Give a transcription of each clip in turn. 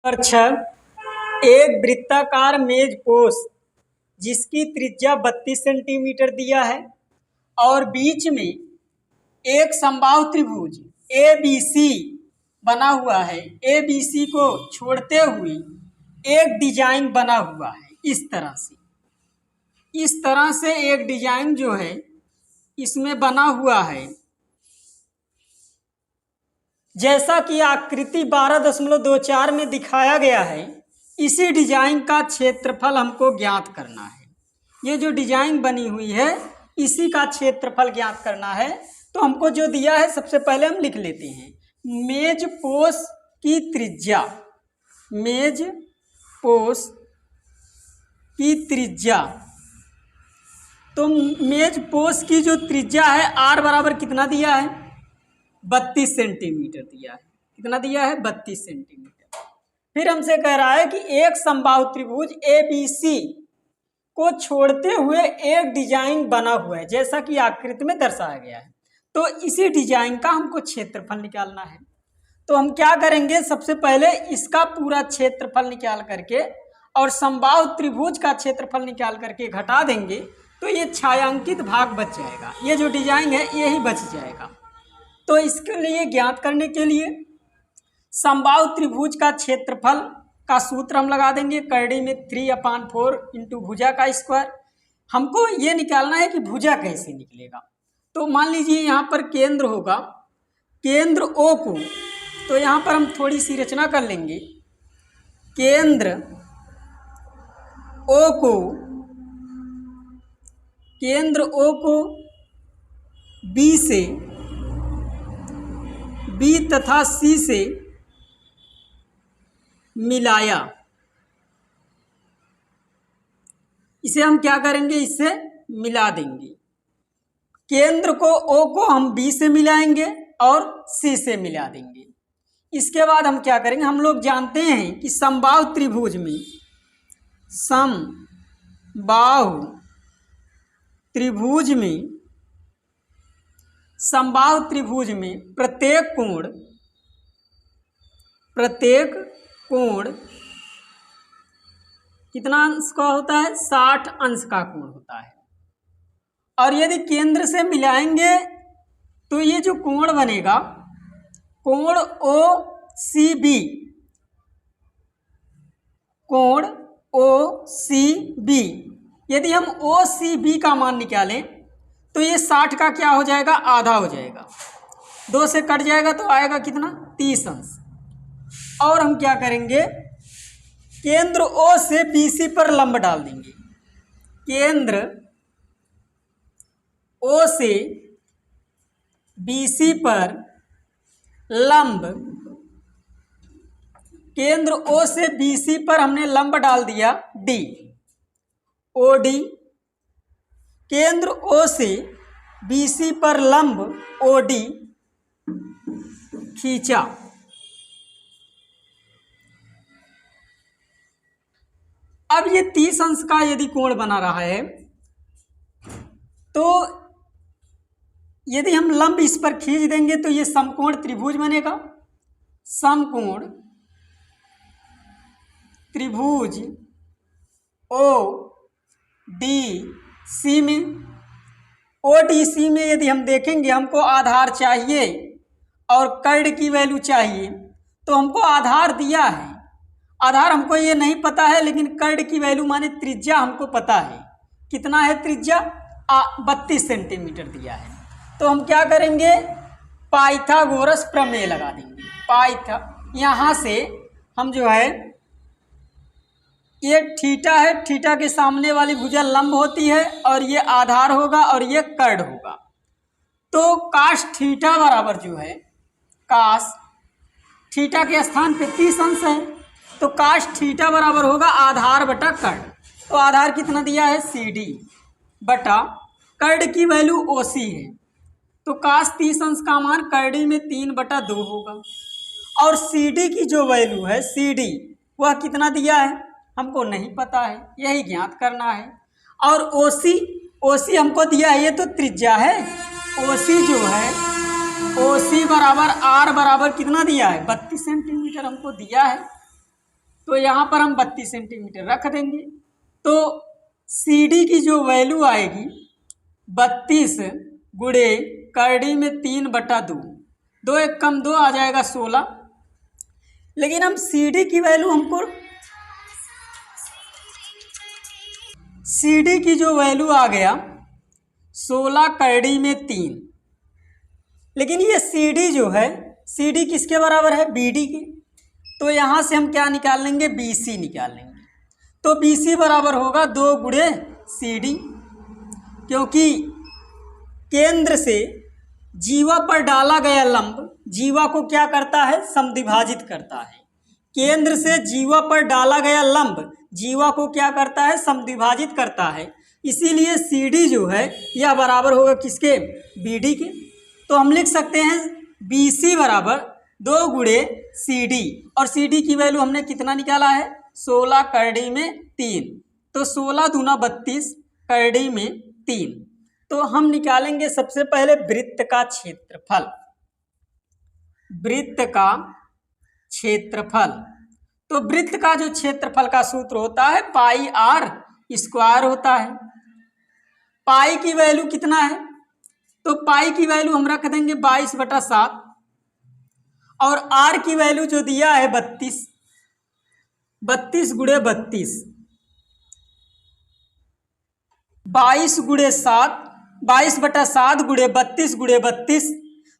छह एक वृत्ताकार मेज पोश जिसकी त्रिज्या 32 सेंटीमीटर दिया है और बीच में एक समबाहु त्रिभुज ABC बना हुआ है। ABC को छोड़ते हुए एक डिजाइन बना हुआ है। इस तरह से एक डिजाइन जो है इसमें बना हुआ है, जैसा कि आकृति 12.24 में दिखाया गया है। इसी डिजाइन का क्षेत्रफल हमको ज्ञात करना है। ये जो डिजाइन बनी हुई है इसी का क्षेत्रफल ज्ञात करना है। तो हमको जो दिया है सबसे पहले हम लिख लेते हैं। मेज पोश की त्रिज्या, मेज पोश की त्रिज्या, तो मेज पोश की जो त्रिज्या है R बराबर कितना दिया है? 32 सेंटीमीटर दिया है। कितना दिया है? 32 सेंटीमीटर। फिर हमसे कह रहा है कि एक समबाहु त्रिभुज ABC को छोड़ते हुए एक डिजाइन बना हुआ है, जैसा कि आकृति में दर्शाया गया है। तो इसी डिजाइन का हमको क्षेत्रफल निकालना है। तो हम क्या करेंगे, सबसे पहले इसका पूरा क्षेत्रफल निकाल करके और समबाहु त्रिभुज का क्षेत्रफल निकाल करके घटा देंगे तो ये छायांकित भाग बच जाएगा। ये जो डिजाइन है यही बच जाएगा। तो इसके लिए ज्ञात करने के लिए समबाहु त्रिभुज का क्षेत्रफल का सूत्र हम लगा देंगे। करड़ी में 3/4 इंटू भुजा का स्क्वायर। हमको ये निकालना है कि भुजा कैसे निकलेगा। तो मान लीजिए यहाँ पर केंद्र होगा, केंद्र O को, तो यहाँ पर हम थोड़ी सी रचना कर लेंगे। केंद्र O को, केंद्र O को B तथा C से मिलाया। इसे हम क्या करेंगे, इससे मिला देंगे। केंद्र को O को हम B से मिलाएंगे और C से मिला देंगे। इसके बाद हम क्या करेंगे, हम लोग जानते हैं कि समबाहु त्रिभुज में, समबाहु त्रिभुज में प्रत्येक कोण कितना अंश का होता है? 60 अंश का कोण होता है। और यदि केंद्र से मिलाएंगे तो ये जो कोण बनेगा, कोण OCB, कोण OCB, यदि हम OCB का मान निकालें तो ये 60 का क्या हो जाएगा? आधा हो जाएगा। 2 से कट जाएगा तो आएगा कितना? 30 अंश। और हम क्या करेंगे, केंद्र O से BC पर लंब डाल देंगे। केंद्र O से BC पर लंब, केंद्र O से BC पर हमने लंब डाल दिया D, OD। केंद्र O से BC पर लंब OD खींचा। अब ये 30 अंश का यदि कोण बना रहा है तो यदि हम लंब इस पर खींच देंगे तो ये समकोण त्रिभुज बनेगा। समकोण त्रिभुज ODC में, ODC में यदि हम देखेंगे, हमको आधार चाहिए और कर्ण की वैल्यू चाहिए, तो हमको आधार दिया है। आधार हमको ये नहीं पता है, लेकिन कर्ण की वैल्यू माने त्रिज्या हमको पता है। कितना है त्रिज्या? 32 सेंटीमीटर दिया है। तो हम क्या करेंगे, पाइथागोरस प्रमेय लगा देंगे। यहाँ से हम जो है, ये थीटा है, थीटा के सामने वाली भुजा लंब होती है और ये आधार होगा और ये कर्ण होगा। तो काश थीटा बराबर जो है, काश थीटा के स्थान पे 30 अंश है, तो काश थीटा बराबर होगा आधार बटा कर्ण। तो आधार कितना दिया है? CD बटा कर्ण की वैल्यू OC है, तो काश 30 अंश का मान कर्ण में 3/2 होगा। और CD की जो वैल्यू है, CD वह कितना दिया है हमको नहीं पता है, यही ज्ञात करना है। और OC हमको दिया है, ये तो त्रिज्या है। OC जो है, OC बराबर R बराबर कितना दिया है? 32 सेंटीमीटर हमको दिया है। तो यहाँ पर हम 32 सेंटीमीटर रख देंगे। तो सी डी की जो वैल्यू आएगी 32 गुणे करड़ी में 3/2, 2 एक कम 2 आ जाएगा 16। लेकिन हम सी डी की वैल्यू सी डी की जो वैल्यू आ गया 16 करड़ी में 3, लेकिन ये सी डी जो है सी डी किसके बराबर है, बी डी के। तो यहाँ से हम क्या निकाल लेंगे, बी सी निकाल लेंगे। तो बी सी बराबर होगा 2 गुणे सी डी, क्योंकि केंद्र से जीवा पर डाला गया लंब जीवा को क्या करता है, समद्विभाजित करता है। केंद्र से जीवा पर डाला गया लंब जीवा को क्या करता है, समद्विभाजित करता है। इसीलिए सी डी जो है यह बराबर होगा किसके, बी डी के। तो हम लिख सकते हैं बी सी बराबर 2 गुणे सी डी, और सी डी की वैल्यू हमने कितना निकाला है, 16 करड़ी में 3। तो 16 दूना 32 करड़ी में 3। तो हम निकालेंगे सबसे पहले वृत्त का क्षेत्रफल। वृत्त का क्षेत्रफल, तो वृत्त का जो क्षेत्रफल का सूत्र होता है पाई आर स्क्वायर होता है। पाई की वैल्यू कितना है, तो पाई की वैल्यू हम रख देंगे 22/7, और आर की वैल्यू जो दिया है 32, 32 गुणे 32, 22 गुणे 7, 22/7 गुणे 32 गुणे 32।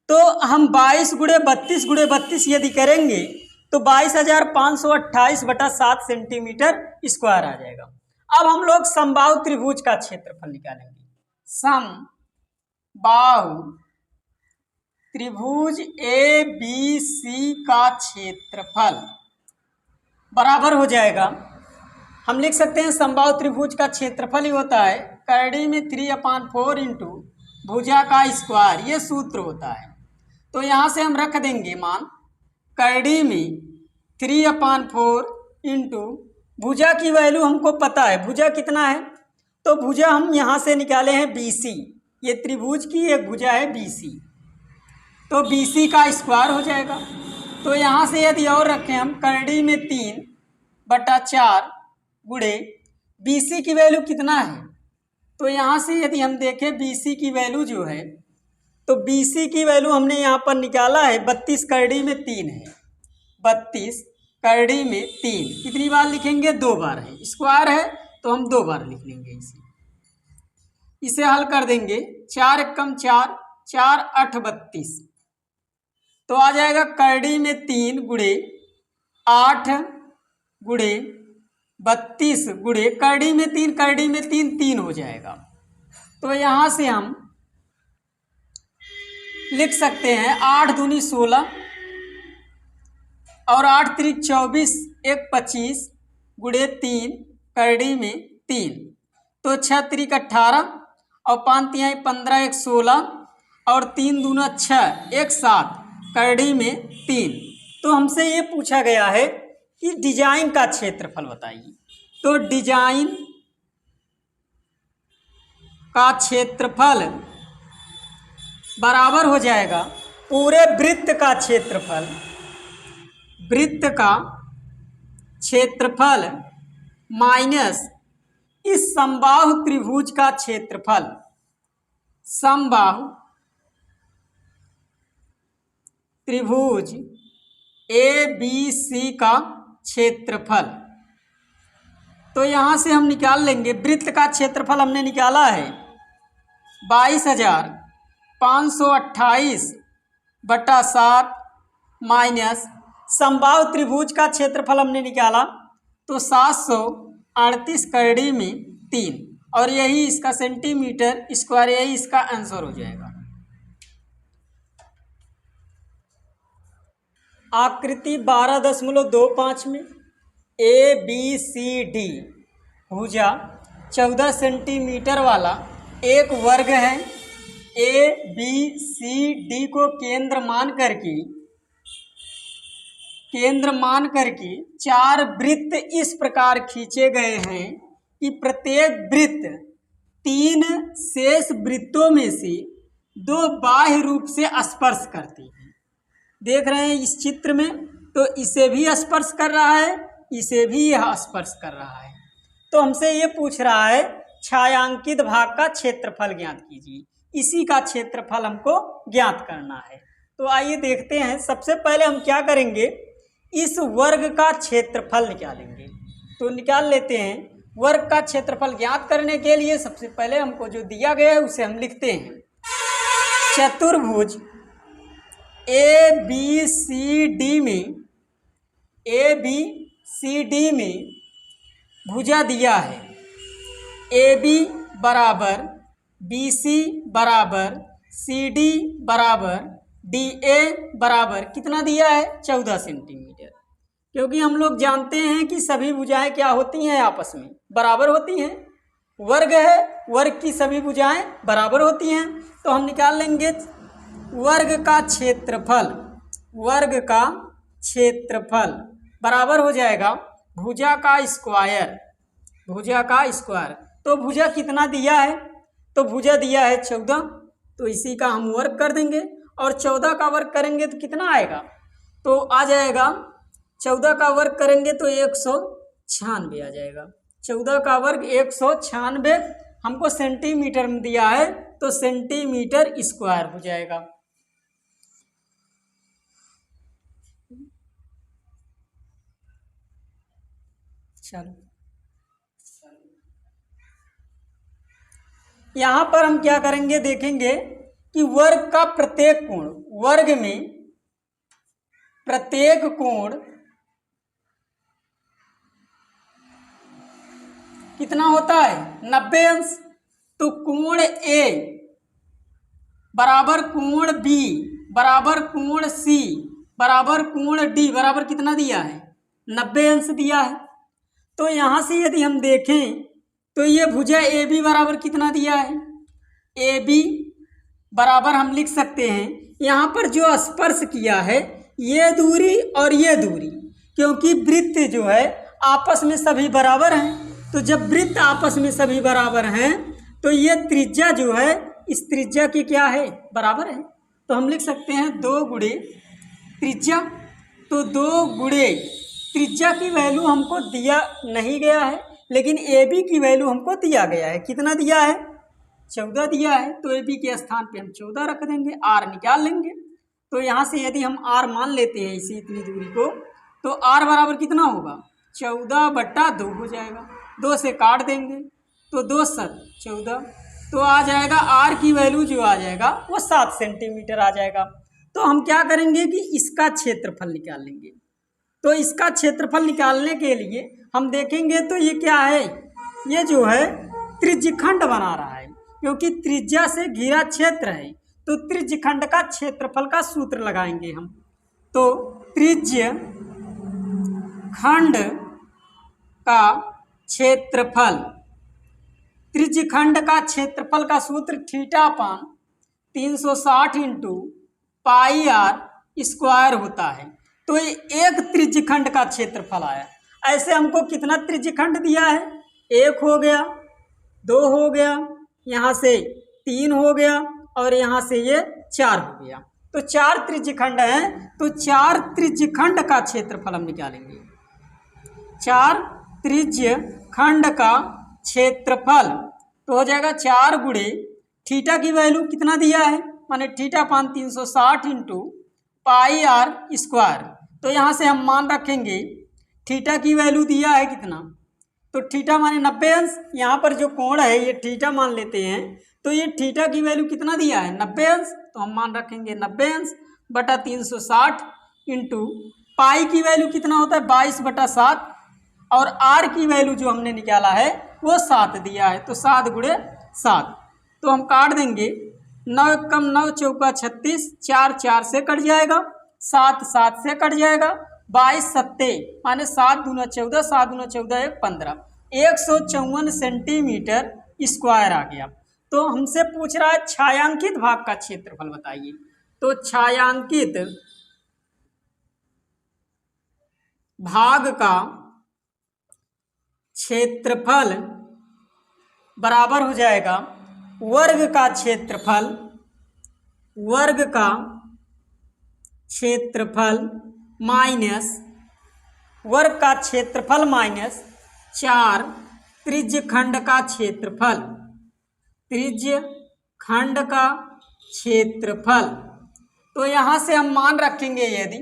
तो हम 22 गुणे 32 गुणे 32 यदि करेंगे तो 22,528/7 सेंटीमीटर स्क्वायर आ जाएगा। अब हम लोग समबाहु त्रिभुज का क्षेत्रफल निकालेंगे। समबाहु त्रिभुज ए बी सी का क्षेत्रफल बराबर हो जाएगा, हम लिख सकते हैं समबाहु त्रिभुज का क्षेत्रफल ही होता है करड़ी में 3/4 इंटू भुजा का स्क्वायर, ये सूत्र होता है। तो यहाँ से हम रख देंगे मान करड़ी में 3/4 इंटू भुजा की वैल्यू हमको पता है, भुजा कितना है, तो भुजा हम यहाँ से निकाले हैं BC, ये त्रिभुज की एक भुजा है BC, तो BC का स्क्वायर हो जाएगा। तो यहाँ से यदि और रखें हम करड़ी में 3/4 गुणे BC की वैल्यू कितना है, तो यहाँ से यदि हम देखें BC की वैल्यू जो है, तो BC की वैल्यू हमने यहाँ पर निकाला है 32 करड़ी में 3 है, 32 करड़ी में 3 कितनी बार लिखेंगे, 2 बार है, स्क्वायर है तो हम 2 बार लिख लेंगे। इसे हल कर देंगे, 4 एकम 4, 4 8 32, तो आ जाएगा करड़ी में 3 गुणे 8 गुणे 32 गुणे करड़ी में 3, करड़ी में 3 3 हो जाएगा। तो यहाँ से हम लिख सकते हैं 8 दूनी 16 और 8 त्रिक 24, 1 25 गुणे 3 करड़ी में 3, तो 6 त्रिक 18 और 5 तिहाई 15, 1 16 और 3 दूना 6, 1 7 करड़ी में 3। तो हमसे ये पूछा गया है कि डिजाइन का क्षेत्रफल बताइए। तो डिजाइन का क्षेत्रफल बराबर हो जाएगा पूरे वृत्त का क्षेत्रफल, वृत्त का क्षेत्रफल माइनस इस समबाहु त्रिभुज का क्षेत्रफल, समबाहु त्रिभुज ए बी सी का क्षेत्रफल। तो यहाँ से हम निकाल लेंगे, वृत्त का क्षेत्रफल हमने निकाला है 22,528/7 माइनस समबाहु त्रिभुज का क्षेत्रफल हमने निकाला तो 738 करड़ी में 3, और यही इसका सेंटीमीटर स्क्वायर, यही इसका आंसर हो जाएगा। आकृति 12.25 में ABCD भुजा 14 सेंटीमीटर वाला एक वर्ग है। ABCD को केंद्र मान करके 4 वृत्त इस प्रकार खींचे गए हैं कि प्रत्येक वृत्त 3 शेष वृत्तों में से 2 बाह्य रूप से स्पर्श करते हैं। देख रहे हैं इस चित्र में, तो इसे भी स्पर्श कर रहा है इसे भी यह स्पर्श कर रहा है। तो हमसे ये पूछ रहा है छायांकित भाग का क्षेत्रफल ज्ञात कीजिए, इसी का क्षेत्रफल हमको ज्ञात करना है। तो आइए देखते हैं। सबसे पहले हम क्या करेंगे, इस वर्ग का क्षेत्रफल निकालेंगे। तो निकाल लेते हैं। वर्ग का क्षेत्रफल ज्ञात करने के लिए सबसे पहले हमको जो दिया गया है उसे हम लिखते हैं। चतुर्भुज ए बी सी डी में भुजा दिया है ए बी बराबर बी सी बराबर सी डी बराबर डी ए बराबर कितना दिया है 14 सेंटीमीटर। क्योंकि हम लोग जानते हैं कि सभी भुजाएं क्या होती हैं, आपस में बराबर होती हैं। वर्ग है, वर्ग की सभी भुजाएं बराबर होती हैं। तो हम निकाल लेंगे वर्ग का क्षेत्रफल बराबर हो जाएगा भुजा का स्क्वायर। तो भुजा कितना दिया है, तो भुजा दिया है 14, तो इसी का हम वर्ग कर देंगे और 14 का वर्ग करेंगे तो कितना आएगा, तो आ जाएगा 14 का वर्ग करेंगे तो 196 आ जाएगा। 14 का वर्ग 196 हमको सेंटीमीटर में दिया है, तो सेंटीमीटर स्क्वायर हो जाएगा। चलो यहाँ पर हम क्या करेंगे, देखेंगे कि वर्ग का प्रत्येक कोण, वर्ग में प्रत्येक कोण कितना होता है 90 अंश। तो कोण ए बराबर कोण बी बराबर कोण सी बराबर कोण डी बराबर कितना दिया है 90 अंश दिया है। तो यहाँ से यदि हम देखें तो ये भुजा ए बी बराबर कितना दिया है, ए बी बराबर हम लिख सकते हैं यहाँ पर जो स्पर्श किया है ये दूरी और ये दूरी, क्योंकि वृत्त जो है आपस में सभी बराबर हैं। तो जब वृत्त आपस में सभी बराबर हैं तो ये त्रिज्या जो है इस त्रिज्या की क्या है बराबर है। तो हम लिख सकते हैं 2 गुणे त्रिज्या। तो 2 गुणे त्रिज्या की वैल्यू हमको दिया नहीं गया है, लेकिन ए बी की वैल्यू हमको दिया गया है। कितना दिया है 14 दिया है। तो ए बी के स्थान पे हम 14 रख देंगे, आर निकाल लेंगे। तो यहाँ से यदि हम आर मान लेते हैं इसी इतनी दूरी को, तो आर बराबर कितना होगा 14/2 हो जाएगा। 2 से काट देंगे तो 2 7 14, तो आ जाएगा आर की वैल्यू जो आ जाएगा वो 7 सेंटीमीटर आ जाएगा। तो हम क्या करेंगे कि इसका क्षेत्रफल निकाल लेंगे। तो इसका क्षेत्रफल निकालने के लिए हम देखेंगे तो ये क्या है, ये जो है त्रिज्यखंड बना रहा है, क्योंकि त्रिज्या से घिरा क्षेत्र है। तो त्रिज्यखंड का क्षेत्रफल का सूत्र लगाएंगे हम। तो त्रिज्यखंड का क्षेत्रफल, त्रिज्यखंड का क्षेत्रफल का सूत्र θ/360 × πr² होता है। तो ये एक त्रिज्यखंड का क्षेत्रफल आया। ऐसे हमको कितना त्रिज्यखंड दिया है, 1 हो गया, 2 हो गया, यहाँ से 3 हो गया और यहाँ से ये 4 हो गया। तो 4 त्रिज्यखंड हैं। तो 4 त्रिज्यखंड का क्षेत्रफल हम निकालेंगे। 4 त्रिज्यखंड का क्षेत्रफल तो हो जाएगा 4 गुणे थीटा की वैल्यू कितना दिया है, माने θ/360 × πr²। तो यहाँ से हम मान रखेंगे थीटा की वैल्यू दिया है कितना, तो थीटा माने 90 अंश। यहाँ पर जो कोण है ये थीटा मान लेते हैं। तो ये थीटा की वैल्यू कितना दिया है 90 अंश। तो हम मान रखेंगे 90 अंश बटा 360 × पाई की वैल्यू कितना होता है 22/7, और आर की वैल्यू जो हमने निकाला है वो 7 दिया है। तो 7 × 7, तो हम काट देंगे 9 × 9 = 36, 4 4 से कट जाएगा, 7 7 से कट जाएगा, 22 7 माने 7 दूना 14, 7 दूना 14 1 15, 154 सेंटीमीटर स्क्वायर आ गया। तो हमसे पूछ रहा है छायांकित भाग का क्षेत्रफल बताइए। तो छायांकित भाग का क्षेत्रफल बराबर हो जाएगा वर्ग का क्षेत्रफल माइनस वर्ग का क्षेत्रफल माइनस 4 त्रिज्य खंड का क्षेत्रफल, त्रिज्य खंड का क्षेत्रफल। तो यहाँ से हम मान रखेंगे यदि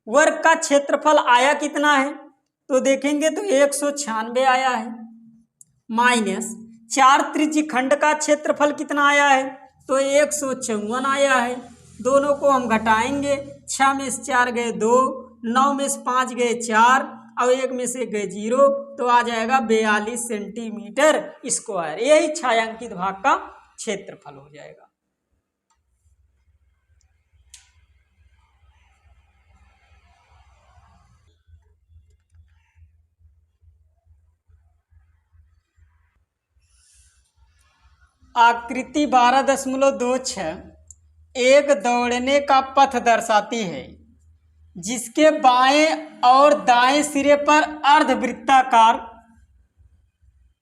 वर्ग का क्षेत्रफल आया कितना है तो देखेंगे तो 196 आया है, माइनस 4 त्रिज्य खंड का क्षेत्रफल कितना आया है तो 154 आया है। दोनों को हम घटाएंगे, 6 में से 4 गए 2, 9 में से 5 गए 4 और 1 में से गए 0, तो आ जाएगा 42 सेंटीमीटर स्क्वायर। यही छायांकित भाग का क्षेत्रफल हो जाएगा। आकृति 12.26 एक दौड़ने का पथ दर्शाती है जिसके बाएं और दाएं सिरे पर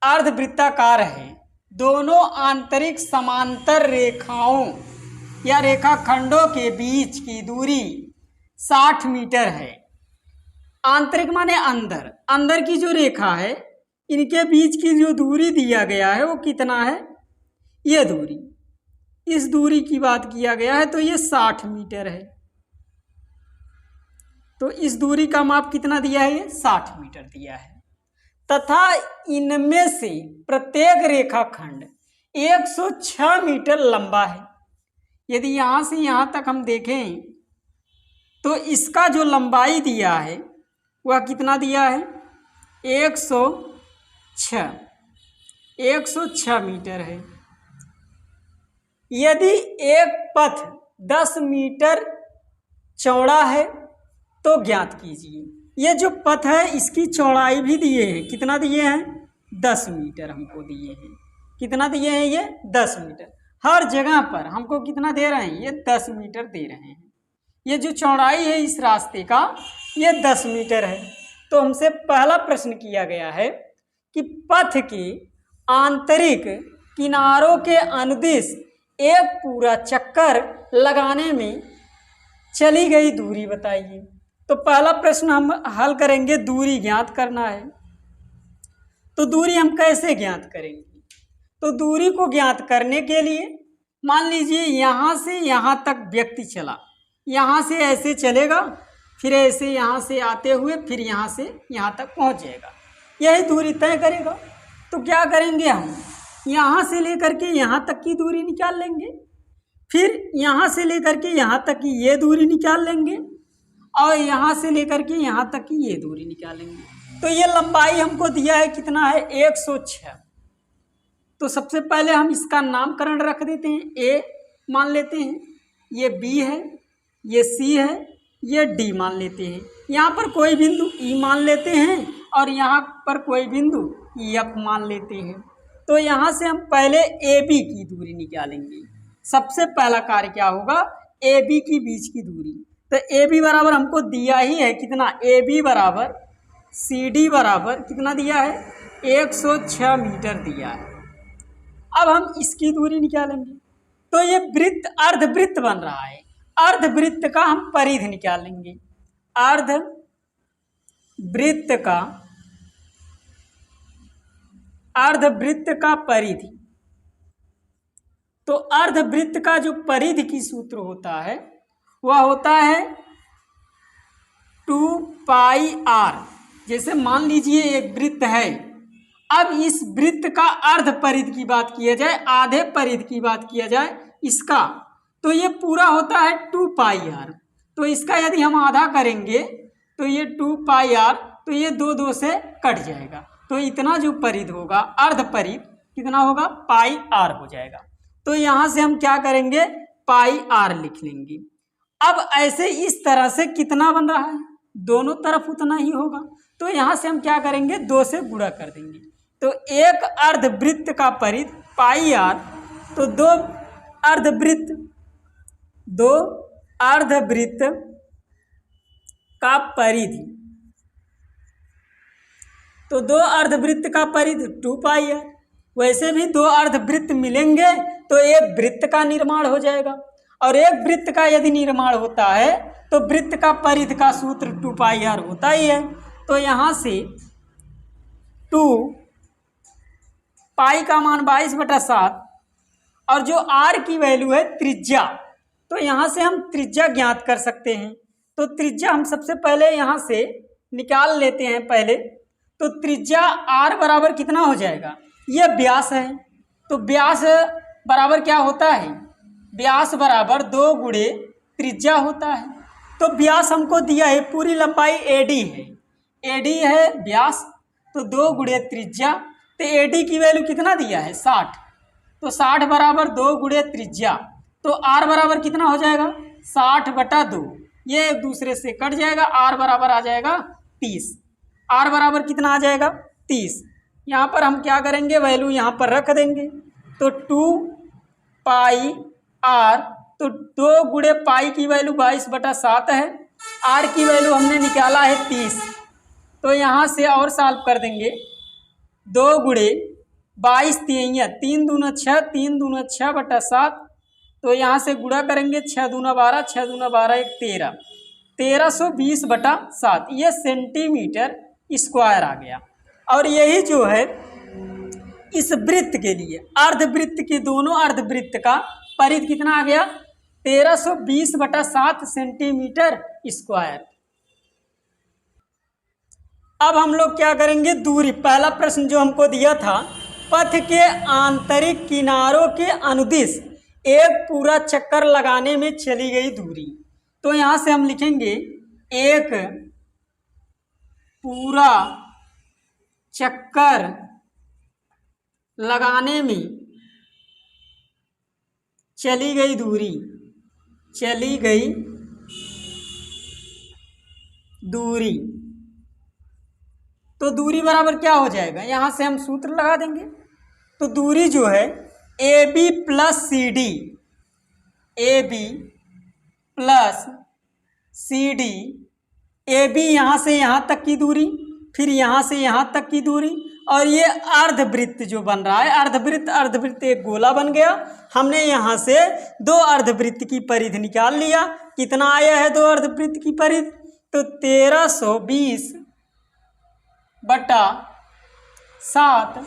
अर्धवृत्ताकार है। दोनों आंतरिक समांतर रेखाओं या रेखाखंडों के बीच की दूरी 60 मीटर है। आंतरिक माने अंदर, अंदर की जो रेखा है इनके बीच की जो दूरी दिया गया है वो कितना है, ये दूरी, इस दूरी की बात किया गया है तो ये 60 मीटर है। तो इस दूरी का माप कितना दिया है, ये 60 मीटर दिया है। तथा इनमें से प्रत्येक रेखाखंड 106 मीटर लंबा है। यदि यहाँ से यहाँ तक हम देखें तो इसका जो लंबाई दिया है वह कितना दिया है, 106 मीटर है। यदि एक पथ 10 मीटर चौड़ा है तो ज्ञात कीजिए। ये जो पथ है इसकी चौड़ाई भी दिए हैं, कितना दिए हैं, 10 मीटर हमको दिए हैं। कितना दिए हैं, ये 10 मीटर। हर जगह पर हमको कितना दे रहे हैं, ये 10 मीटर दे रहे हैं। ये जो चौड़ाई है इस रास्ते का ये 10 मीटर है। तो हमसे पहला प्रश्न किया गया है कि पथ के आंतरिक किनारों के अनुदिश एक पूरा चक्कर लगाने में चली गई दूरी बताइए। तो पहला प्रश्न हम हल करेंगे, दूरी ज्ञात करना है। तो दूरी हम कैसे ज्ञात करेंगे, तो दूरी को ज्ञात करने के लिए मान लीजिए यहाँ से यहाँ तक व्यक्ति चला, यहाँ से ऐसे चलेगा, फिर ऐसे यहाँ से आते हुए फिर यहाँ से यहाँ तक पहुँच जाएगा, यही दूरी तय करेगा। तो क्या करेंगे, हम यहाँ से लेकर के यहाँ तक की दूरी निकाल लेंगे, फिर यहाँ से लेकर के यहाँ तक की ये दूरी निकाल लेंगे और यहाँ से लेकर के यहाँ तक की ये दूरी निकालेंगे। तो ये लंबाई हमको दिया है कितना है, 106। तो सबसे पहले हम इसका नामकरण रख देते हैं, ए मान लेते हैं, ये बी है, ये सी है, ये डी मान लेते हैं। यहाँ पर कोई बिंदु ई मान लेते हैं और यहाँ पर कोई बिंदु एफ मान लेते हैं। तो यहाँ से हम पहले ए बी की दूरी निकालेंगे। सबसे पहला कार्य क्या होगा, ए बी की बीच की दूरी। तो ए बी बराबर हमको दिया ही है कितना, ए बी बराबर सी डी बराबर कितना दिया है, 106 मीटर दिया है। अब हम इसकी दूरी निकालेंगे। तो ये वृत्त अर्धवृत्त बन रहा है, अर्धवृत्त का हम परिधि निकालेंगे। अर्धवृत्त का परिधि। तो अर्धवृत्त का जो परिधि की सूत्र होता है वह होता है 2 पाई आर। जैसे मान लीजिए एक वृत्त है, अब इस वृत्त का अर्ध परिधि की बात किया जाए, आधे परिधि की बात किया जाए इसका, तो ये पूरा होता है 2 पाई आर। तो इसका यदि हम आधा करेंगे तो ये 2 पाई आर, तो ये 2 से कट जाएगा। तो इतना जो परिधि होगा, अर्ध परिधि कितना होगा, पाई आर हो जाएगा। तो यहाँ से हम क्या करेंगे, पाई आर लिख लेंगे। अब ऐसे इस तरह से कितना बन रहा है, दोनों तरफ उतना ही होगा। तो यहाँ से हम क्या करेंगे, 2 से गुणा कर देंगे। तो एक अर्धवृत्त का परिधि पाई आर, तो दो अर्धवृत्त का परिधि, तो 2 अर्धवृत्त का परिधि 2 पाई आर। वैसे भी 2 अर्धवृत्त मिलेंगे तो एक वृत्त का निर्माण हो जाएगा, और एक वृत्त का यदि निर्माण होता है तो वृत्त का परिधि का सूत्र 2 पाई आर होता ही है। तो यहाँ से 2 पाई का मान 22/7 और जो r की वैल्यू है त्रिज्या, तो यहाँ से हम त्रिज्या ज्ञात कर सकते हैं। तो त्रिज्या हम सबसे पहले यहाँ से निकाल लेते हैं पहले। तो त्रिज्या r बराबर कितना हो जाएगा, यह व्यास है। तो व्यास बराबर क्या होता है, व्यास बराबर 2 गुणे त्रिज्या होता है। तो व्यास हमको दिया है, पूरी लंबाई AD है, AD है व्यास, तो 2 गुणे त्रिज्या। तो AD की वैल्यू कितना दिया है 60, तो 60 बराबर 2 गुणे त्रिज्या। तो r बराबर कितना हो जाएगा 60/2, ये एक दूसरे से कट जाएगा, r बराबर आ जाएगा 30। r बराबर कितना आ जाएगा 30। यहाँ पर हम क्या करेंगे, वैल्यू यहाँ पर रख देंगे। तो 2 पाई r, तो 2 गुणे पाई की वैल्यू 22/7 है, r की वैल्यू हमने निकाला है 30। तो यहाँ से और सॉल्व कर देंगे, 2 गुणे 22 3 दूना 6, 3 दूना 6/7। तो यहाँ से गुणा करेंगे, 6 दूना 12, 6 दूना 12 1 13, 1320/7, ये सेंटीमीटर स्क्वायर आ गया। और यही जो है इस वृत्त के लिए, अर्धवृत्त के दोनों अर्धवृत्त का परिधि कितना आ गया 1320/7 सेंटीमीटर स्क्वायर। अब हम लोग क्या करेंगे, दूरी, पहला प्रश्न जो हमको दिया था, पथ के आंतरिक किनारों के अनुदिश एक पूरा चक्कर लगाने में चली गई दूरी। तो यहाँ से हम लिखेंगे एक पूरा चक्कर लगाने में चली गई दूरी, चली गई दूरी। तो दूरी बराबर क्या हो जाएगा, यहाँ से हम सूत्र लगा देंगे। तो दूरी जो है AB + CD, AB + CD, AB यहाँ से यहाँ तक की दूरी, फिर यहाँ से यहाँ तक की दूरी, और ये अर्धवृत्त जो बन रहा है, अर्धवृत्त एक गोला बन गया। हमने यहाँ से 2 अर्धवृत्त की परिधि निकाल लिया। कितना आया है 2 अर्धवृत्त की परिधि, तो 1320/7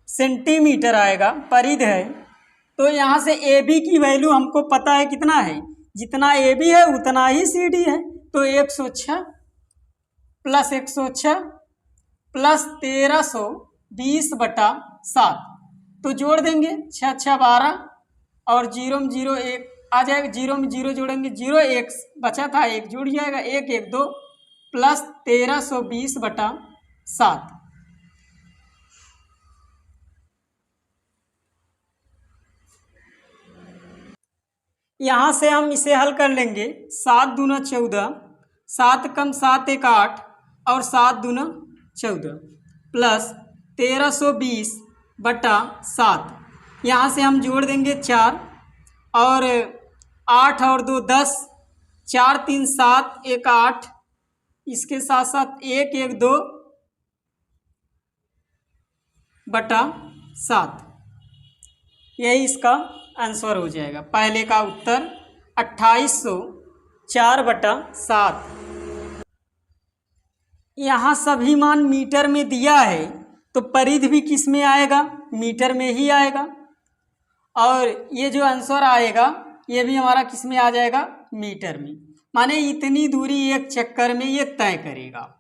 सेंटीमीटर आएगा, परिधि है। तो यहाँ से AB की वैल्यू हमको पता है कितना है, जितना AB है उतना ही CD है। तो 106 + 106 + 1320/7, तो जोड़ देंगे 6 6 12 और 0 में 0 1 आ जाएगा, 0 में 0 जोड़ेंगे 0 1 बचा था 1 जुड़ जाएगा, 1 1 2 + 1320/7। यहाँ से हम इसे हल कर लेंगे, 7 दूना 14, 7 कम 7 1 8 और 7 दूना 14 + 1320/7। यहाँ से हम जोड़ देंगे 4 और 8 और 2 10, 4 3 7 1 8, इसके साथ साथ 1 1 2/7, यही इसका आंसर हो जाएगा। पहले का उत्तर 2804/7। यहाँ सभी मान मीटर में दिया है, तो परिधि भी किस में आएगा, मीटर में ही आएगा। और ये जो आंसर आएगा ये भी हमारा किस में आ जाएगा, मीटर में। माने इतनी दूरी एक चक्कर में ये तय करेगा।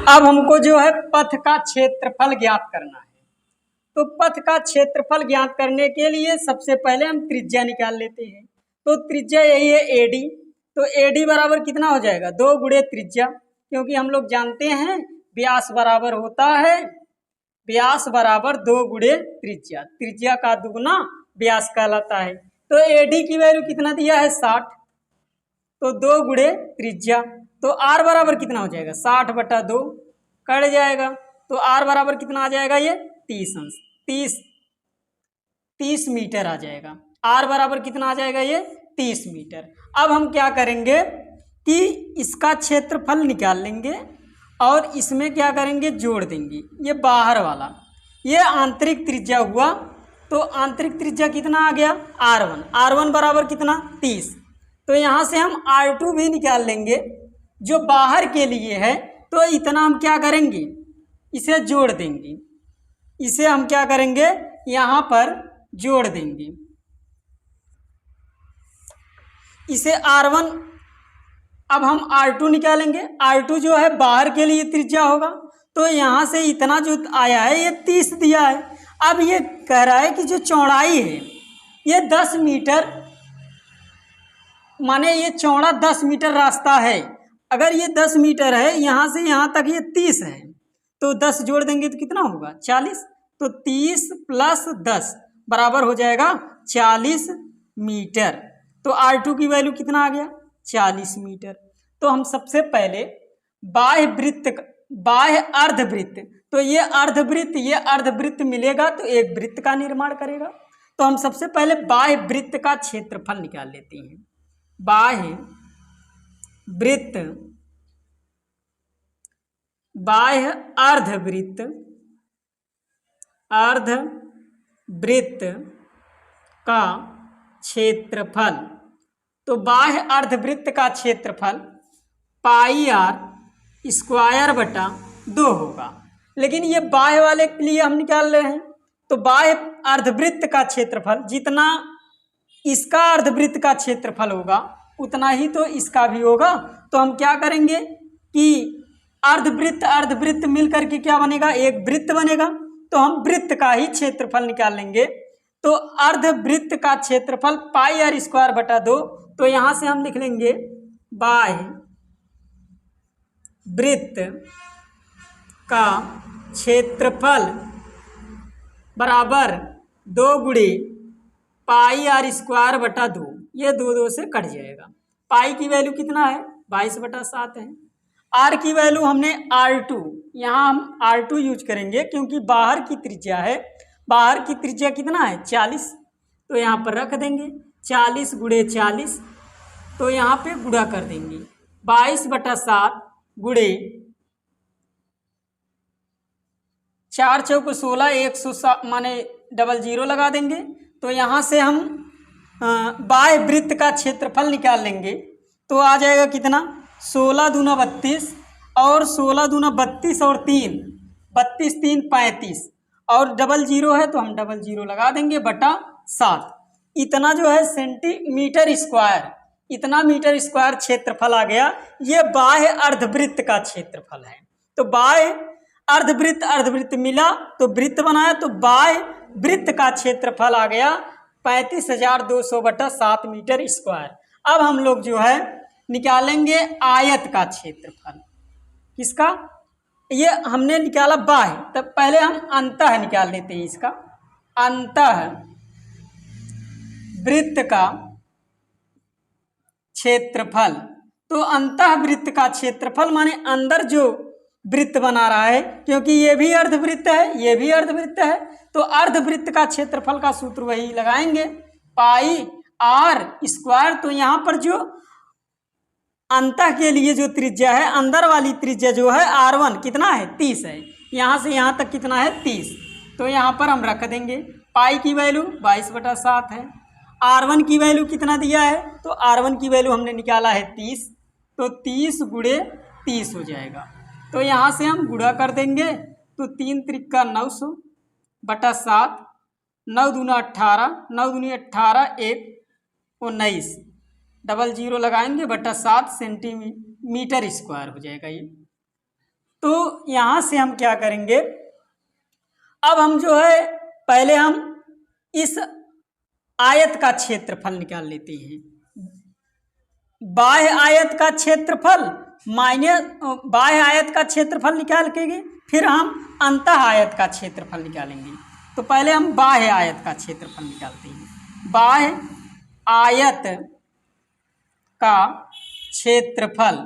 अब हमको जो है पथ का क्षेत्रफल ज्ञात करना है। तो पथ का क्षेत्रफल ज्ञात करने के लिए सबसे पहले हम त्रिज्या निकाल लेते हैं। तो त्रिज्या यही है AD। तो AD बराबर कितना हो जाएगा, 2 गुणे त्रिज्या, क्योंकि हम लोग जानते हैं व्यास बराबर होता है, व्यास बराबर 2 गुणे त्रिज्या, त्रिज्या का दुगना व्यास कहलाता है। तो AD की वैल्यू कितना दिया है 60, तो 2 गुणे त्रिज्या। तो R बराबर कितना हो जाएगा 60/2, कट जाएगा। तो R बराबर कितना आ जाएगा, ये 30 मीटर आ जाएगा। R बराबर कितना आ जाएगा, ये 30 मीटर। अब हम क्या करेंगे कि इसका क्षेत्रफल निकाल लेंगे और इसमें क्या करेंगे, जोड़ देंगे। ये बाहर वाला, ये आंतरिक त्रिज्या हुआ, तो आंतरिक त्रिज्या कितना आ गया R1, R1 बराबर कितना 30। तो यहाँ से हम R2 भी निकाल लेंगे जो बाहर के लिए है। तो इतना हम क्या करेंगे, इसे जोड़ देंगे, इसे हम क्या करेंगे यहाँ पर जोड़ देंगे, इसे R1। अब हम R2 निकालेंगे, R2 जो है बाहर के लिए त्रिज्या होगा। तो यहाँ से इतना जो आया है ये 30 दिया है। अब ये कह रहा है कि जो चौड़ाई है ये 10 मीटर, माने ये चौड़ा 10 मीटर रास्ता है। अगर ये 10 मीटर है, यहाँ से यहाँ तक ये 30 है, तो 10 जोड़ देंगे तो कितना होगा 40। तो 30 प्लस 10 बराबर हो जाएगा 40 मीटर। तो R2 की वैल्यू कितना आ गया 40 मीटर। तो हम सबसे पहले बाह्य अर्धवृत्त, तो ये अर्धवृत्त मिलेगा तो एक वृत्त का निर्माण करेगा। तो हम सबसे पहले बाह्य वृत्त का क्षेत्रफल निकाल लेते हैं। बाह्य अर्धवृत्त का क्षेत्रफल। तो बाह्य अर्धवृत्त का क्षेत्रफल पाई r स्क्वायर बटा 2 होगा। लेकिन ये बाह्य वाले के लिए हम निकाल रहे हैं। तो बाह्य अर्धवृत्त का क्षेत्रफल जितना इसका अर्धवृत्त का क्षेत्रफल होगा उतना ही तो इसका भी होगा। तो हम क्या करेंगे कि अर्धवृत्त मिल करके क्या बनेगा, एक वृत्त बनेगा। तो हम वृत्त का ही क्षेत्रफल निकाल लेंगे। तो अर्धवृत्त का क्षेत्रफल पाई r स्क्वायर बटा 2। तो यहाँ से हम लिख लेंगे बाह्य वृत्त का क्षेत्रफल बराबर 2 गुणे पाई r स्क्वायर बटा 2। ये 2 से कट जाएगा। पाई की वैल्यू कितना है 22/7 है। r की वैल्यू हमने R2, यहाँ हम R2 यूज करेंगे क्योंकि बाहर की त्रिज्या है। बाहर की त्रिज्या कितना है 40। तो यहाँ पर रख देंगे 40 गुणे 40। तो यहाँ पे गुणा कर देंगे 22/7 गुणे 4 चौक 16, 107 माने 00 लगा देंगे। तो यहाँ से हम बाह्य वृत्त का क्षेत्रफल निकाल लेंगे। तो आ जाएगा कितना 16 दूना 32 और 16 दूना 32 और 3 32 3 35 और 00 है तो हम 00 लगा देंगे बटा 7। इतना जो है सेंटीमीटर स्क्वायर, इतना मीटर स्क्वायर क्षेत्रफल आ गया। ये बाह्य अर्धवृत्त का क्षेत्रफल है। तो बाह्य अर्धवृत्त मिला तो वृत्त बनाया, तो बाह्य वृत्त का क्षेत्रफल आ गया 35,200/7 मीटर स्क्वायर। अब हम लोग जो है निकालेंगे आयत का क्षेत्रफल। किसका, ये हमने निकाला बाह्य, तब पहले हम अंतः निकाल लेते हैं इसका। अंतः वृत्त का क्षेत्रफल। तो अंतः वृत्त का क्षेत्रफल माने अंदर जो वृत्त बना रहा है, क्योंकि ये भी अर्धवृत्त है, ये भी अर्धवृत्त है। तो अर्धवृत्त का क्षेत्रफल का सूत्र वही लगाएंगे पाई r स्क्वायर। तो यहाँ पर जो अंतः के लिए जो त्रिज्या है, अंदर वाली त्रिज्या जो है R1 कितना है 30 है। यहाँ से यहाँ तक कितना है 30। तो यहाँ पर हम रख देंगे पाई की वैल्यू 22/7 है। R1 की वैल्यू कितना दिया है, तो R1 की वैल्यू हमने निकाला है 30। तो 30 गुणे 30 हो जाएगा। तो यहाँ से हम गुणा कर देंगे तो 3 त्रिका 900/7, 9 दूना 18, 9 दूनी 18, 1 19, 00 लगाएंगे बटा 7 सेंटीमीटर स्क्वायर हो जाएगा ये। तो यहाँ से हम क्या करेंगे, अब हम जो है पहले हम इस आयत का क्षेत्रफल निकाल लेते हैं। बाह्य आयत का क्षेत्रफल माइनस बाह्य आयत का क्षेत्रफल निकाल के फिर हम अंतः आयत का क्षेत्रफल निकालेंगे। तो पहले हम बाह्य आयत का क्षेत्रफल निकालते हैं। बाह्य आयत का क्षेत्रफल,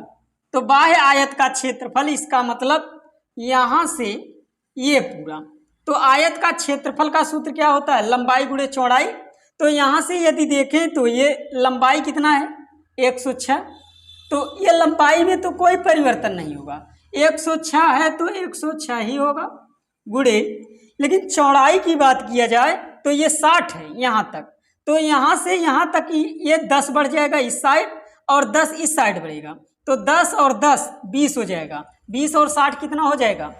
तो बाह्य आयत का क्षेत्रफल इसका मतलब यहाँ से ये पूरा। तो आयत का क्षेत्रफल का सूत्र क्या होता है, लंबाई गुणे चौड़ाई। तो यहाँ से यदि देखें तो ये लंबाई कितना है 106। तो ये लंबाई में तो कोई परिवर्तन नहीं होगा, 106 है तो 106 ही होगा गुणे। लेकिन चौड़ाई की बात किया जाए तो ये 60 है यहाँ तक, तो यहाँ से यहाँ तक ये 10 बढ़ जाएगा इस साइड और 10 इस साइड बढ़ेगा, तो 10 और 10 20 हो जाएगा। 20 और 60 कितना हो जाएगा?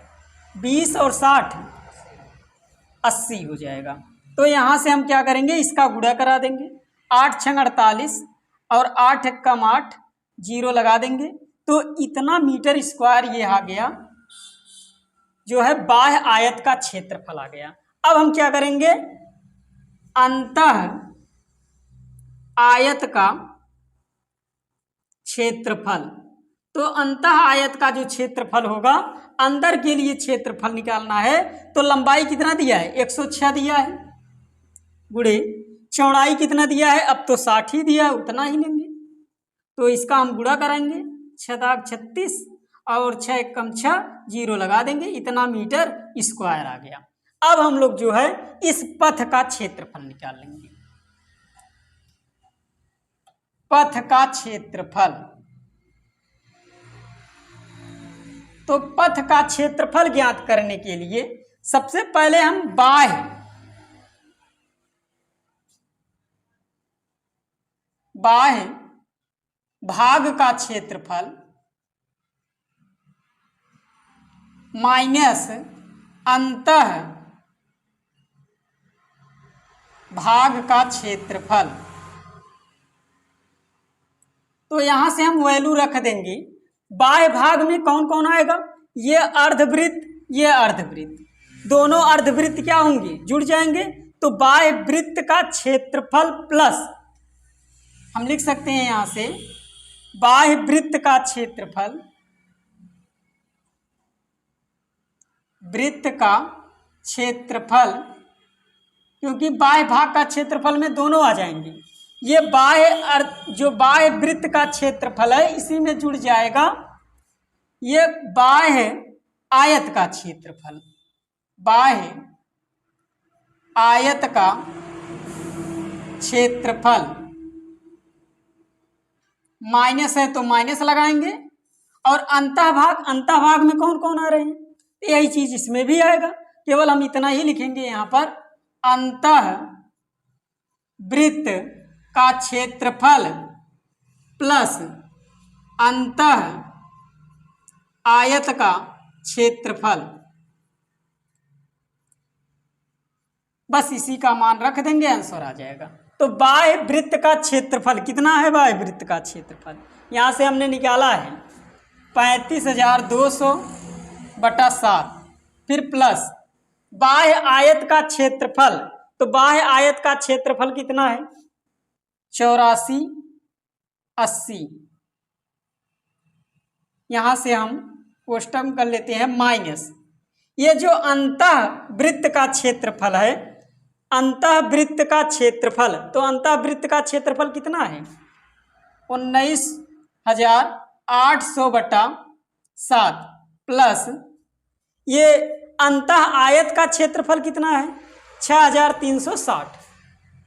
20 और 60 80 हो जाएगा। तो यहाँ से हम क्या करेंगे, इसका गुणा करा देंगे। 8 छंग 48 और 8 कम 8 जीरो लगा देंगे, तो इतना मीटर स्क्वायर ये आ गया, जो है बाह्य आयत का क्षेत्रफल आ गया। अब हम क्या करेंगे, अंतः आयत का क्षेत्रफल, तो अंतः आयत का जो क्षेत्रफल होगा, अंदर के लिए क्षेत्रफल निकालना है, तो लंबाई कितना दिया है? 106 दिया है, गुणे चौड़ाई कितना दिया है? अब तो 60 ही दिया है, उतना ही लेंगे। तो इसका हम गुणा कराएंगे, 6 दाग 36 और 6 कम 6 जीरो लगा देंगे, इतना मीटर स्क्वायर आ गया। अब हम लोग जो है इस पथ का क्षेत्रफल निकाल लेंगे। पथ का क्षेत्रफल, तो पथ का क्षेत्रफल ज्ञात करने के लिए सबसे पहले हम बाह्य भाग का क्षेत्रफल माइनस अंतः भाग का क्षेत्रफल, तो यहां से हम वैल्यू रख देंगे। बाह्य भाग में कौन कौन आएगा? ये अर्धवृत्त, ये अर्धवृत्त, दोनों अर्धवृत्त क्या होंगे? जुड़ जाएंगे। तो बाह्य वृत्त का क्षेत्रफल प्लस, हम लिख सकते हैं यहां से बाह्य वृत्त का क्षेत्रफल, वृत्त का क्षेत्रफल, क्योंकि बाह्य भाग का क्षेत्रफल में दोनों आ जाएंगे। ये जो बाह्य वृत्त का क्षेत्रफल है, इसी में जुड़ जाएगा ये बाह्य आयत का क्षेत्रफल, बाह्य आयत का क्षेत्रफल, माइनस है तो माइनस लगाएंगे। और अंतः भाग में कौन कौन आ रहे हैं? यही चीज इसमें भी आएगा, केवल हम इतना ही लिखेंगे यहाँ पर, अंतः वृत्त का क्षेत्रफल प्लस अंतः आयत का क्षेत्रफल, बस इसी का मान रख देंगे, आंसर आ जाएगा। तो बाह्य वृत्त का क्षेत्रफल कितना है? बाह्य वृत्त का क्षेत्रफल यहाँ से हमने निकाला है 35,200/7, फिर प्लस बाह्य आयत का क्षेत्रफल, तो बाह्य आयत का क्षेत्रफल कितना है? 8480। यहाँ से हम कोष्टक कर लेते हैं माइनस, ये जो अंतः वृत्त का क्षेत्रफल है, अंतः वृत्त का क्षेत्रफल, तो अंतः वृत्त का क्षेत्रफल कितना है? 19,800/7 प्लस ये अंतः आयत का क्षेत्रफल कितना है? 6,360,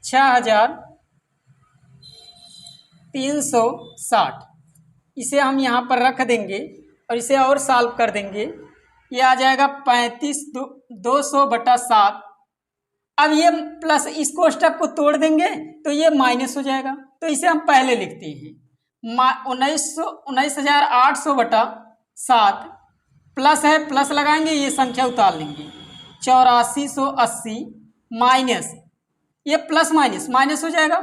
6,360। इसे हम यहाँ पर रख देंगे और इसे और सॉल्व कर देंगे, ये आ जाएगा 35,200/7। अब ये प्लस इस कोष्टक को तोड़ देंगे तो ये माइनस हो जाएगा, तो इसे हम पहले लिखते हैं 19,800/7 प्लस है, प्लस लगाएंगे, ये संख्या उतार लेंगे 8480 माइनस ये प्लस माइनस माइनस हो जाएगा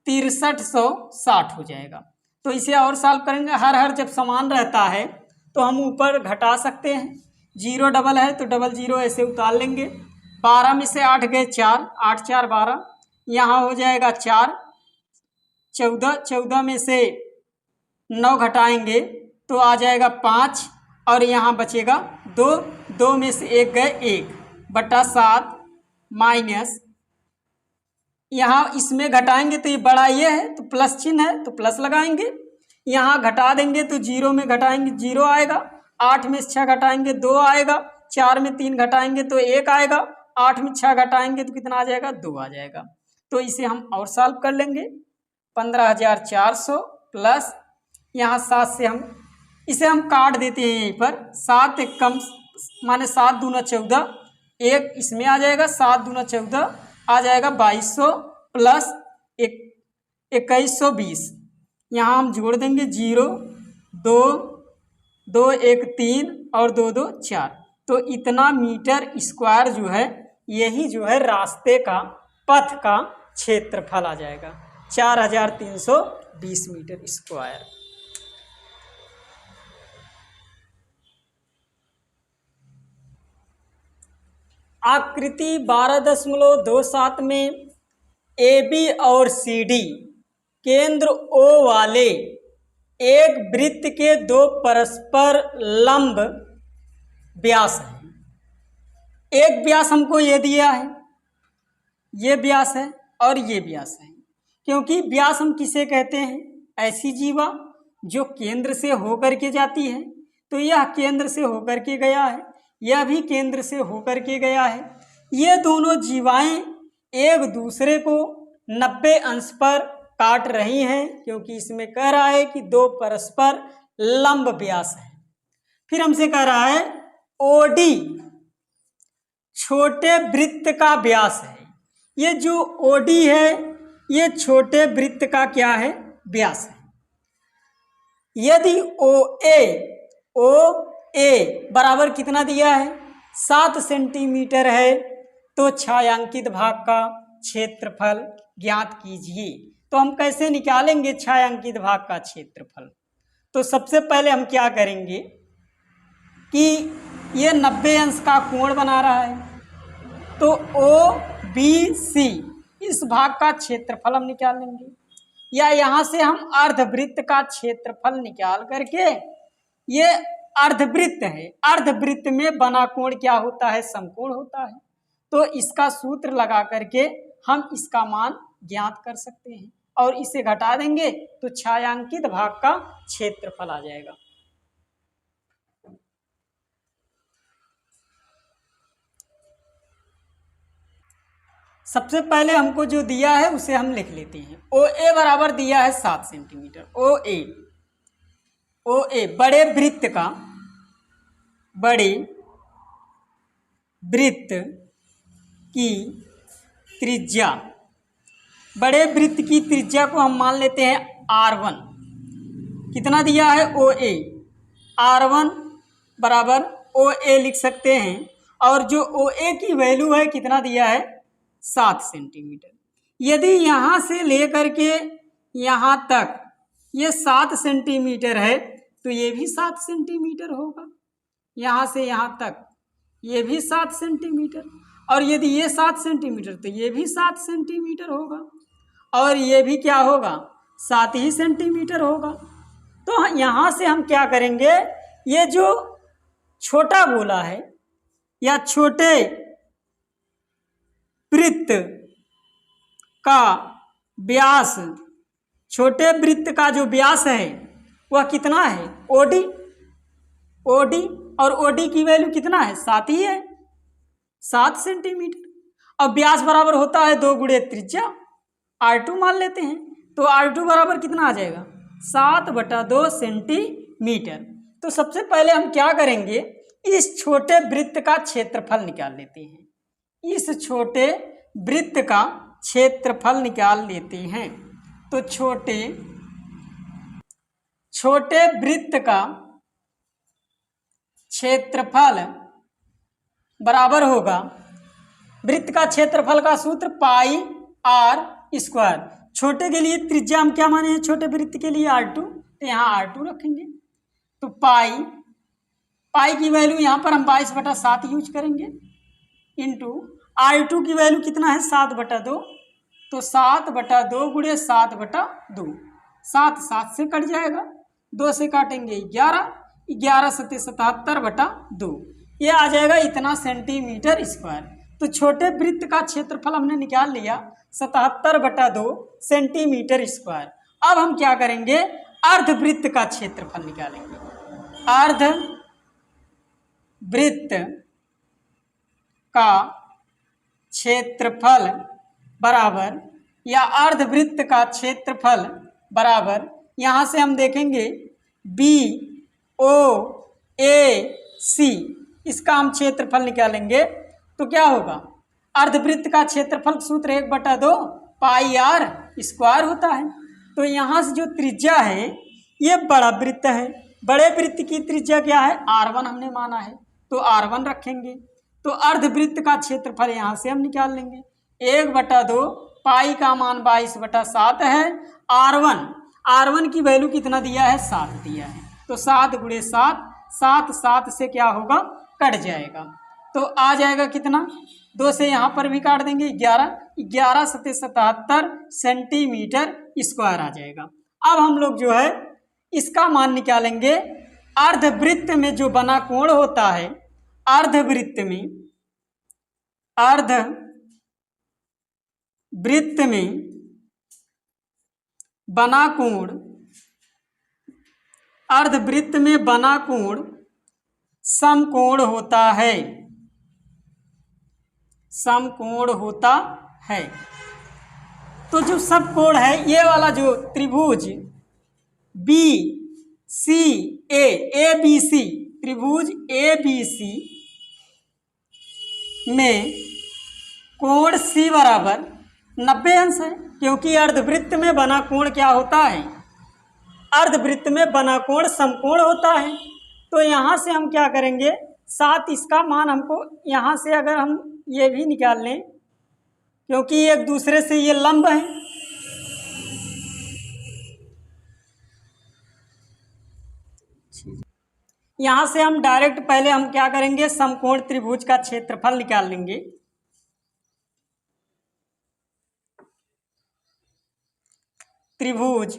6360 हो जाएगा। तो इसे और सॉल्व करेंगे, हर जब समान रहता है तो हम ऊपर घटा सकते हैं, जीरो डबल है तो डबल जीरो ऐसे उतार लेंगे। 12 में से 8 गए 4, 8 4 12, यहाँ हो जाएगा 4, 14 में से 9 घटाएंगे तो आ जाएगा 5 और यहाँ बचेगा 2, 2 में से 1 गए 1/7 माइनस, यहाँ इसमें घटाएंगे तो ये बड़ा ये है तो प्लस चिन्ह है तो प्लस लगाएंगे, यहाँ घटा देंगे तो जीरो में घटाएंगे 0 आएगा, 8 में 6 घटाएंगे 2 आएगा, 4 में 3 घटाएंगे तो 1 आएगा, 8 में 6 घटाएंगे तो कितना आ जाएगा? 2 आ जाएगा। तो इसे हम और सॉल्व कर लेंगे, 15,400 प्लस यहाँ 7 से हम इसे हम काट देते हैं यहीं पर, 7 कम माने 7 दूना 14, 1 इसमें आ जाएगा, 7 दूना 14 आ जाएगा 2200 प्लस 2120। यहाँ हम जोड़ देंगे 0 2 2 1 3 और 2 2 4। तो इतना मीटर स्क्वायर जो है यही जो है रास्ते का पथ का क्षेत्रफल आ जाएगा 4320 मीटर स्क्वायर। आकृति 12.27 में AB और CD केंद्र O वाले एक वृत्त के दो परस्पर लंब व्यास है। एक व्यास हमको ये दिया है, ये व्यास है और ये व्यास है। क्योंकि व्यास हम किसे कहते हैं? ऐसी जीवा जो केंद्र से होकर के जाती है। तो यह केंद्र से होकर के गया है, यह भी केंद्र से होकर के गया है। ये दोनों जीवाएं एक दूसरे को 90 अंश पर काट रही हैं, क्योंकि इसमें कह रहा है कि दो परस्पर लंब व्यास है। फिर हमसे कह रहा है OD छोटे वृत्त का व्यास है। ये जो OD है ये छोटे वृत्त का क्या है? व्यास है। यदि OA बराबर कितना दिया है? 7 सेंटीमीटर है, तो छायांकित भाग का क्षेत्रफल ज्ञात कीजिए। तो हम कैसे निकालेंगे छायांकित भाग का क्षेत्रफल? तो सबसे पहले हम क्या करेंगे कि ये 90 अंश का कोण बना रहा है, तो OBC इस भाग का क्षेत्रफल हम निकाल लेंगे। या यहाँ से हम अर्धवृत्त का क्षेत्रफल निकाल करके, ये अर्धवृत्त है, अर्धवृत्त में बना कोण क्या होता है? समकोण होता है। तो इसका सूत्र लगा करके हम इसका मान ज्ञात कर सकते हैं और इसे घटा देंगे तो छायांकित भाग का क्षेत्रफल आ जाएगा। सबसे पहले हमको जो दिया है उसे हम लिख लेते हैं। OA बराबर दिया है 7 सेंटीमीटर। OA बड़े वृत्त की त्रिज्या, बड़े वृत्त की त्रिज्या को हम मान लेते हैं R1। कितना दिया है? OA। R1 बराबर OA लिख सकते हैं, और जो OA की वैल्यू है कितना दिया है? 7 सेंटीमीटर। यदि यहाँ से लेकर के यहाँ तक ये 7 सेंटीमीटर है, तो ये भी 7 सेंटीमीटर होगा। यहाँ से यहाँ तक ये भी 7 सेंटीमीटर, और यदि ये 7 सेंटीमीटर तो ये भी 7 सेंटीमीटर होगा, और ये भी क्या होगा? 7 ही सेंटीमीटर होगा। तो यहाँ से हम क्या करेंगे, ये जो छोटा गोला है या छोटे वृत्त का व्यास, छोटे वृत्त का जो व्यास है वह कितना है? OD। और OD की वैल्यू कितना है? 7 ही है, 7 सेंटीमीटर। अब व्यास बराबर होता है 2 गुणे त्रिज्या, R2 मान लेते हैं। तो R2 बराबर कितना आ जाएगा? 7/2 सेंटीमीटर। तो सबसे पहले हम क्या करेंगे, इस छोटे वृत्त का क्षेत्रफल निकाल लेते हैं। इस छोटे वृत्त का क्षेत्रफल निकाल लेते हैं। तो छोटे वृत्त का क्षेत्रफल बराबर होगा, वृत्त का क्षेत्रफल का सूत्र πr²। छोटे के लिए त्रिज्या हम क्या माने हैं? छोटे वृत्त के लिए R2, तो यहाँ R2 रखेंगे। तो पाई की वैल्यू यहाँ पर हम 22/7 यूज करेंगे, इंटू R2 की वैल्यू कितना है? 7/2। तो 7/2 गुणे 7/2, 7 से कट जाएगा, 2 से काटेंगे 11, 11 सत्ते 77/2, ये आ जाएगा इतना सेंटीमीटर स्क्वायर। तो छोटे वृत्त का क्षेत्रफल हमने निकाल लिया 77/2 सेंटीमीटर स्क्वायर। अब हम क्या करेंगे, अर्धवृत्त का क्षेत्रफल निकालेंगे। अर्धवृत्त का क्षेत्रफल बराबर, या अर्धवृत्त का क्षेत्रफल बराबर, यहाँ से हम देखेंगे BOAC, इसका हम क्षेत्रफल निकालेंगे तो क्या होगा? अर्धवृत्त का क्षेत्रफल सूत्र 1/2 पाई आर स्क्वायर होता है। तो यहाँ से जो त्रिज्या है ये बड़ा वृत्त है, बड़े वृत्त की त्रिज्या क्या है, R1 हमने माना है, तो R1 रखेंगे। तो अर्धवृत्त का क्षेत्रफल यहाँ से हम निकाल लेंगे, 1/2 पाई का मान 22/7 है। R1 की वैल्यू कितना दिया है, 7 दिया है। तो 7 × 7, 7 से क्या होगा, कट जाएगा। तो आ जाएगा कितना, 2 से यहाँ पर भी काट देंगे, 11 7 77 सेंटीमीटर स्क्वायर आ जाएगा। अब हम लोग जो है इसका मान निकालेंगे। अर्धवृत्त में जो बना कोण होता है, अर्धवृत्त में बना कोण, अर्धवृत्त में बना कोण समकोण होता है, समकोण होता है। तो जो समकोण है, ये वाला जो त्रिभुज ABC त्रिभुज ABC में कोण C बराबर 90 अंश है, क्योंकि अर्धवृत्त में बना कोण क्या होता है, अर्धवृत्त में बना कोण समकोण होता है। तो यहाँ से हम क्या करेंगे, 7 इसका मान हमको यहाँ से अगर हम ये भी निकाल लें, क्योंकि एक दूसरे से ये लंब है, यहाँ से हम डायरेक्ट पहले हम क्या करेंगे, समकोण त्रिभुज का क्षेत्रफल निकाल लेंगे। त्रिभुज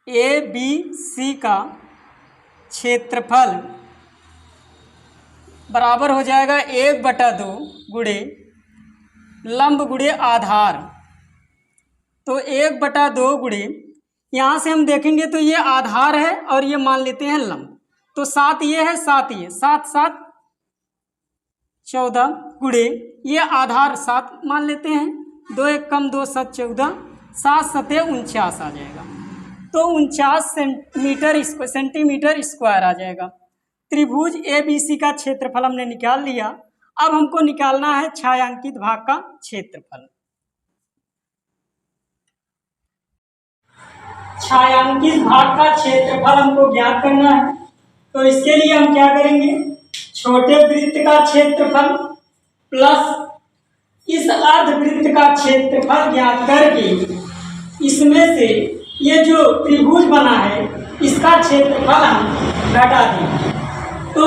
ABC का क्षेत्रफल बराबर हो जाएगा 1/2 गुणे लंब गुणे आधार। तो 1/2 गुणे, यहाँ से हम देखेंगे तो ये आधार है और ये मान लेते हैं लंब। तो 7 ये है, 7 ये, 7 7 14 गुणे ये आधार 7 मान लेते हैं, 2 1 कम 2 7 14, 7 7 49 आ जाएगा। तो 49 सेंटीमीटर स्क्वायर आ जाएगा। त्रिभुज ABC का क्षेत्रफल हमने निकाल लिया। अब हमको निकालना है छायांकित भाग का क्षेत्रफल। छायांकित भाग का क्षेत्रफल हमको ज्ञात करना है। तो इसके लिए हम क्या करेंगे, छोटे वृत्त का क्षेत्रफल प्लस इस अर्धवृत्त का क्षेत्रफल ज्ञात करके इसमें से ये जो त्रिभुज बना है इसका क्षेत्रफल हम घटा देंगे। तो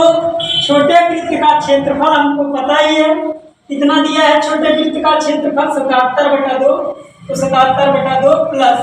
छोटे वृत्त का क्षेत्रफल हमको पता ही है, कितना दिया है छोटे वृत्त का क्षेत्रफल, 77/2। तो 77/2 प्लस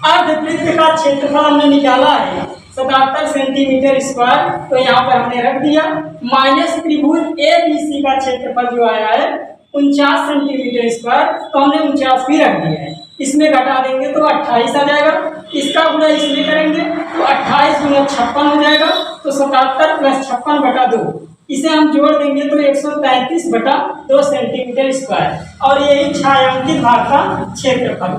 अर्धवृत्त का क्षेत्रफल हमने निकाला है 77 सेंटीमीटर स्क्वायर, तो यहाँ पर हमने रख दिया, माइनस त्रिभुज ABC का क्षेत्रफल जो आया है 49 सेंटीमीटर स्क्वायर, तो हमने 49 भी रख दिया है। इसमें घटा देंगे तो 28 आ जाएगा, इसका गुणा इसमें करेंगे तो 28 × 56 हो जाएगा। तो 77 + 56/2, इसे हम जोड़ देंगे तो 133/2 सेंटीमीटर स्क्वायर, और यही छायांकित भाग का क्षेत्रफल।